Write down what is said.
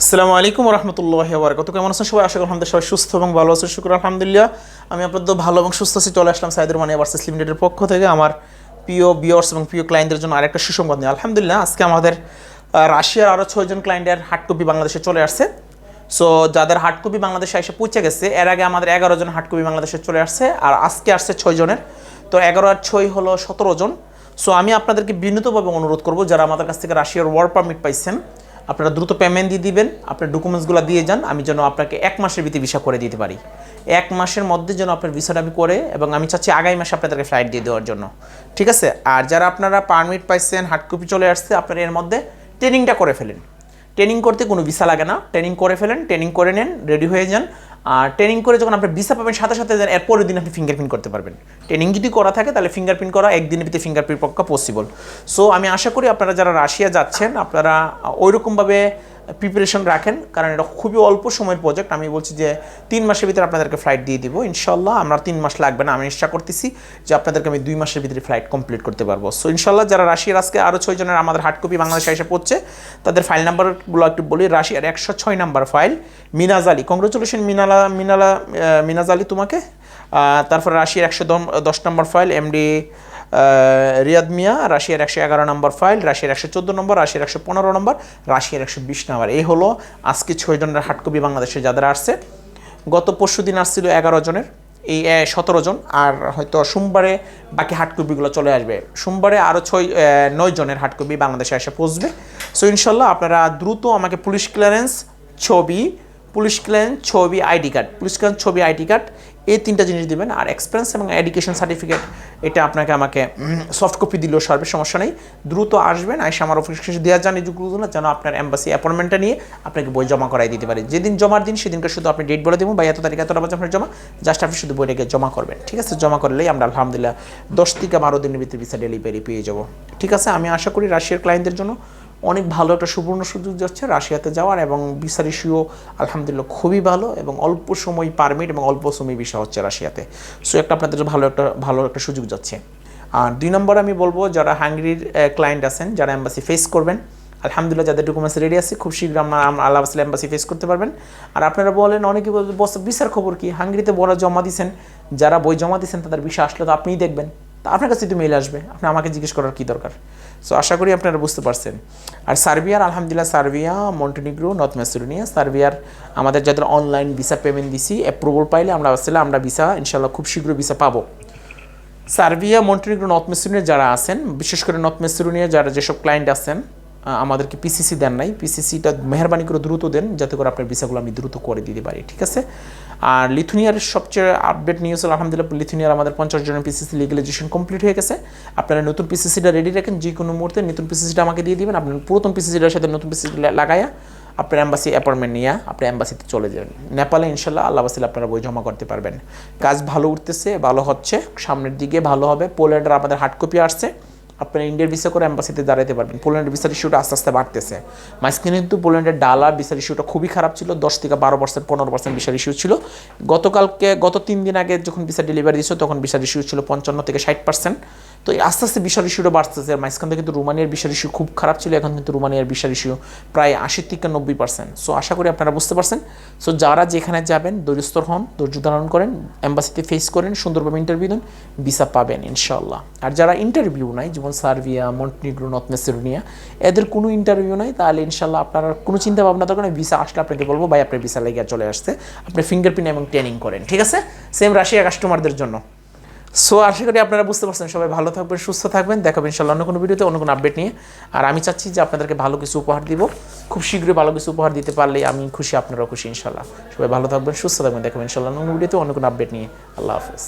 আসসালামু আলাইকুম রহমতুল্লাহি ওয়া বারাকাতুহু। কেমন আছেন সবাই? আশা করি আলহামদুলিল্লাহ সবাই সুস্থ এবং ভালো আছেন। শুকর আলহামদুলিল্লাহ। আমি আপনাদের ভালো এবং সুস্থ আছি। চলে আসলাম সাইদুর মানিয়া ভার্সেস লিমিটেডের পক্ষ থেকে আমার প্রিয় ভিউয়ার্স এবং প্রিয় ক্লায়েন্টদের জন্য আরেকটা সুসংবাদ নিয়ে। আলহামদুলিল্লাহ আজকে আমাদের রাশিয়ার আরও 6জন ক্লায়েন্টের হার্ড কপি বাংলাদেশে চলে আসছে। সো যাদের হার্ড কপি বাংলাদেশে এসে পৌঁছে গেছে, এর আগে আমাদের 11 জন হার্ড কপি বাংলাদেশে চলে আসছে, আর আজকে আসছে 6 জনের। তো 11 আর 6 হলো 17 জন। সো আমি আপনাদেরকে বিনীতভাবে অনুরোধ করব, যারা আমাদের কাছ থেকে রাশিয়ার ওয়ার্ক পারমিট পাইছেন, আপনারা দ্রুত পেমেন্ট দিয়ে দিবেন, আপনার ডকুমেন্টসগুলো দিয়ে যান, আমি যেন আপনাকে 1 মাসের ভিতরে ভিসা করে দিতে পারি। 1 মাসের মধ্যে যেন আপনার ভিসাটা আমি করে, এবং আমি চাচ্ছি আগামী মাসে আপনাদেরকে ফ্লাইট দিয়ে দেওয়ার জন্য, ঠিক আছে? আর যারা আপনারা পারমিট পাইছেন, হার্ড কপি চলে আসছে, আপনারা এর মধ্যে ট্রেনিংটা করে ফেলেন। ট্রেনিং করতে কোনো ভিসা লাগে না, ট্রেনিং করে ফেলেন, ট্রেনিং করে নেন, রেডি হয়ে যান। আর ট্রেনিং করে যখন আপনি ভিসা পাবেন, সাথে সাথে এর পরের দিন আপনি ফিঙ্গারপ্রিন্ট করতে পারবেন। ট্রেনিং যদি করা থাকে তাহলে ফিঙ্গারপ্রিন্ট করা একদিনের ভিতরে ফিঙ্গারপ্রিন্ট পক্কা পসিবল। সো আমি আশা করি আপনারা যারা রাশিয়া যাচ্ছেন, আপনারা ওইরকমভাবে প্রিপারেশন রাখেন, কারণ এটা খুবই অল্প সময়ের প্রজেক্ট। আমি বলছি যে 3 মাসের ভিতরে আপনাদেরকে ফ্লাইট দিয়ে দিব ইনশাল্লাহ। আমরা 3 মাস লাগবে না, আমি নিশ্চয় করতেছি যে আপনাদেরকে আমি 2 মাসের ভিতরে ফ্লাইট কমপ্লিট করতে পারবো। সো ইনশাল্লাহ যারা রাশিয়ার আজকে আরও 6 জনের আমাদের হার্ড কপি বাংলাদেশে এসে পড়ছে, তাদের ফাইল নাম্বারগুলো একটু বলি। রাশিয়ার 106 নাম্বার ফাইল মিনাজ আলী, কংগ্রেচুলেশন মিনাজ আলী তোমাকে। তারপর রাশিয়ার 110 নম্বর ফাইল এমডি রিয়াদ মিয়া, রাশিয়ার 111 নম্বর ফাইল, রাশিয়ার 114 নম্বর, রাশিয়ার 115 নম্বর, রাশিয়ার 120 নম্বর। এই হলো আজকে 6 জনের হার্ড কপি বাংলাদেশে যাদের আসছে। গত পরশু দিন আসছিল 11 জনের, এই 17 জন, আর হয়তো সোমবারে বাকি হার্ড কপিগুলো চলে আসবে। সোমবারে আরও 9 জনের হার্ড কপি বাংলাদেশে এসে পৌঁছবে। সো ইনশাল্লাহ আপনারা দ্রুত আমাকে পুলিশ ক্লিয়ারেন্স ছবি, আইডি কার্ড, পুলিশ ক্লিয়ারেন্স ছবি, আইডি কার্ড, এই 3টা জিনিস দেবেন। আর এক্সপিরিয়েন্স এবং এডুকেশন সার্টিফিকেট, এটা আপনাকে আমাকে সফট কপি দিলেও সর্বে সমস্যা নেই। দ্রুত আসবেন, আইসা আমার অফিসে দেওয়া যান এইগুলো না, যেন আপনার এম্বাসি অ্যাপয়েন্টমেন্টটা নিয়ে আপনাকে বই জমা করাই দিতে পারে। যেদিন জমার দিন সেদিনকে শুধু আপনি ডেট বলে দেবো, বা এত তারিখ এতটা বাজে আপনার জমা, জাস্ট আপনি শুধু বইটাকে জমা করবেন, ঠিক আছে? জমা করলেই আমরা আলহামদুলিল্লাহ 10 থেকে 12 দিনের ভিতরে ভিসা ডেলিভারি পেয়ে যাবো, ঠিক আছে? আমি আশা করি রাশিয়ার ক্লায়েন্টদের জন্য অনেক ভালো একটা সুবর্ণ সুযোগ যাচ্ছে রাশিয়াতে যাওয়ার, এবং ভিসার ইস্যুও আলহামদুলিল্লাহ খুবই ভালো, এবং অল্প সময় পারমিট এবং অল্প সময় ভিসা হচ্ছে রাশিয়াতে। সো একটা আপনাদের ভালো একটা সুযোগ যাচ্ছে। আর 2 নম্বর আমি বলবো, যারা হাঙ্গেরির ক্লায়েন্ট আছেন, যারা এম্বাসি ফেস করবেন, আলহামদুলিল্লাহ যাদের ডকুমেন্টস রেডি আছে, খুব শীঘ্র আল্লাহ আসলে এম্বাসি ফেস করতে পারবেন। আর আপনারা বলেন, অনেকে বলবেন বস ভিসার খবর কি? হাঙ্গেরিতে বড় জমা দিয়েছেন, যারা বই জমা দিয়েছেন তাদের ভিসা আসলে তো আপনিই দেখবেন, তা আপনার কাছে তো মেইল আসবে, আপনি আমাকে জিজ্ঞেস করার কী দরকার? সো আশা করি আপনারা বুঝতে পারছেন। আর সার্বিয়ার আলহামদুলিল্লাহ, সার্বিয়া, মন্টেনিগ্রো, নর্থ ম্যাসেডোনিয়া, সার্বিয়ার আমাদের যাদের অনলাইন ভিসা পেমেন্ট দিছি, অ্যাপ্রুভাল পাইলে আমরা ভিসা ইনশাল্লাহ খুব শীঘ্র ভিসা পাবো। সার্বিয়া, মন্টেনিগ্রো, নর্থ ম্যাসেডোনিয়া যারা আছেন, বিশেষ করে নর্থ ম্যাসেডোনিয়া যারা যেসব ক্লায়েন্ট আছেন, আমাদেরকে পিসিসি দেন নাই, পিসিসিটা মেহরবানি করে দ্রুত দেন, যাতে করে আপনার ভিসাগুলো আমি দ্রুত করে দিতে পারি, ঠিক আছে? আর লিথুনিয়ার সবচেয়ে আপডেট নিউজ হলো আলহামদুলিল্লাহ, লিথুনিয়ার আমাদের 50 জনের পিসিসি লিগালাইজেশন কমপ্লিট হয়ে গেছে। আপনারা নতুন পিসিসিটা রেডি রাখেন, যে কোনো মুহূর্তে নতুন পিসিসিটা আমাকে দিয়ে দিবেন। আপনার পুরাতন পিসিসিটার সাথে নতুন পিসিসি লাগাইয়া আপনার এম্বাসি অ্যাপয়েন্টমেন্ট নিয়ে আপনি এম্বাসিতে চলে যাবেন। নেপালে ইনশাল্লাহ আল্লাহ বাসিল আপনারা বই জমা করতে পারবেন। কাজ ভালো উঠতেছে, ভালো হচ্ছে, সামনের দিকে ভালো হবে। পোল্যান্ডের আমাদের হার্ড কপি আসছে, আপনারা ইন্ডিয়ার ভিসা করে এম্বাসিতে দাঁড়াতে পারবেন। পোল্যান্ডের ভিসার ইস্যুটা আস্তে আস্তে বাড়তেছে। মাঝখানে কিন্তু পোল্যান্ডের ডালার ভিসার ইস্যুটা খুবই খারাপ ছিল, 10 থেকে 12%, 15% ভিসার ইস্যু ছিল। গত 3 দিন আগে যখন ভিসা ডেলিভারি দিয়েছিল, তখন ভিসার ইস্যু ছিল 55 থেকে 60%। তো আস্তে আস্তে ভিসার ইস্যুটা বাড়তেছে। মাঝখান থেকে কিন্তু রোমানিয়ার ভিসার ইস্যু খুব খারাপ ছিল, এখন কিন্তু রোমানিয়ার ভিসার ইস্যু প্রায় 80 থেকে 90%। সো আশা করি আপনারা বুঝতে পারছেন। সো যারা যেখানে যাবেন ধৈর্যস্থর হন, ধৈর্য ধারণ করেন, এম্বাসিতে ফেস করেন, সুন্দরভাবে ইন্টারভিউ দেন, ভিসা পাবেন ইনশাল্লাহ। আর যারা ইন্টারভিউ নাই, যেমন সার্বিয়া, মন্টেনিগ্রো, নর্থ ম্যাসেডোনিয়া, এদের কোনো ইন্টারভিউ নাই, তাহলে ইনশাল্লাহ আপনারা কোনো চিন্তা ভাবনা দরকার নেই। ভিসা আসলে আপনাকে বলবো, ভাই আপনার ভিসা লেগে চলে আসছে, আপনি ফিঙ্গারপ্রিন্ট এবং ট্রেনিং করেন, ঠিক আছে? সেম রাশিয়া কাস্টমারদের জন্য। সো আশা করি আপনারা বুঝতে পারছেন। সবাই ভালো থাকবেন, সুস্থ থাকবেন। দেখাবেন ইনশাল্লাহ অন্য কোনো ভিডিওতে, অন্য কোনো আপডেট নিয়ে। আর আমি চাচ্ছি যে আপনাদেরকে ভালো কিছু উপহার দিব, খুব শীঘ্রই ভালো কিছু উপহার দিতে পারলে আমি খুশি, আপনারাও খুশি ইনশাল্লাহ। সবাই ভালো থাকবেন, সুস্থ থাকবেন। দেখাবেন ইনশাল্লাহ অন্য ভিডিওতে, অন্য কোনো আপডেট নিয়ে। আল্লাহ হাফেজ।